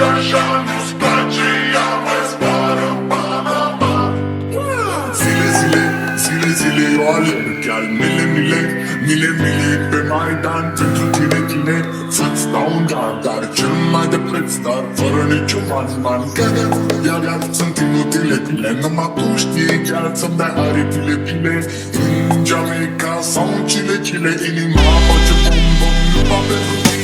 așa nu-ți place, ea mai zboară Panama. Zile, eu alerg al mile pe Maidan pentru tine să-ți dau un dar cel mai de preț, dar fără niciun man Iar sunt inutile pile, numai tu știi chiar să-mi dai aripile în Jamaica sau în Chile, inima face bum numai pentru tine.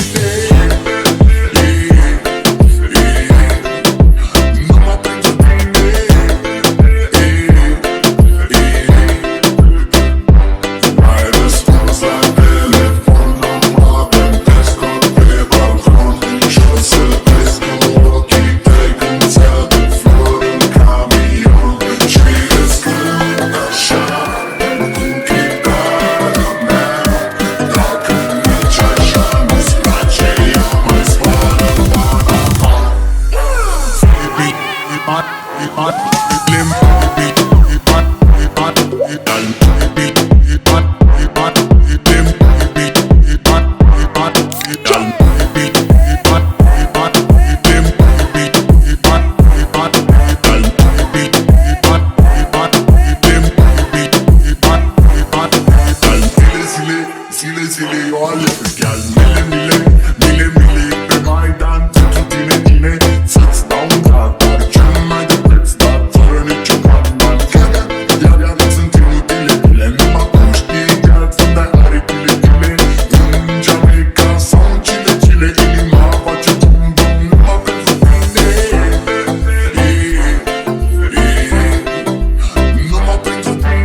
Zile, eu alerg al mile pe Maidan pentru tine să-ți dau un dar cel mai de preț, dar fără niciun man Iar sunt inutile pile, numai tu știi chiar să-mi dai aripile în Jamaica sau în Chile, inima face bum numai pentru tine. Numai pentru tine.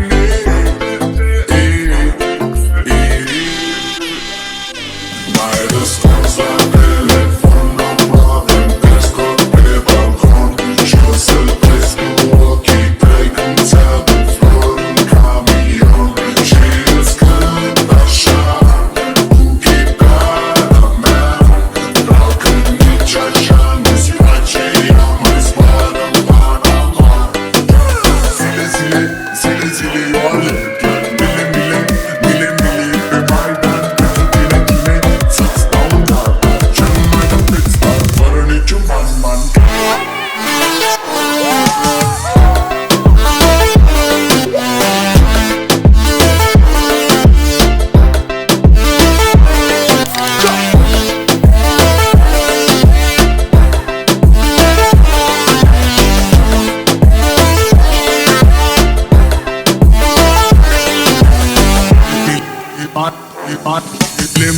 Mai răspuns la telefon, nu avem pescot pe balcon și o să-l presc cu ochii tăi când ți-aduc flori în camion și îți cânt așa cu chitară mea. Dacă nici așa nu-ți place, ea mai zboară în Panama. Zile, eu alerg iar mile pe Maidan pentru tine să-ți dau un dar cel mai de preț, dar fără niciun man Lim,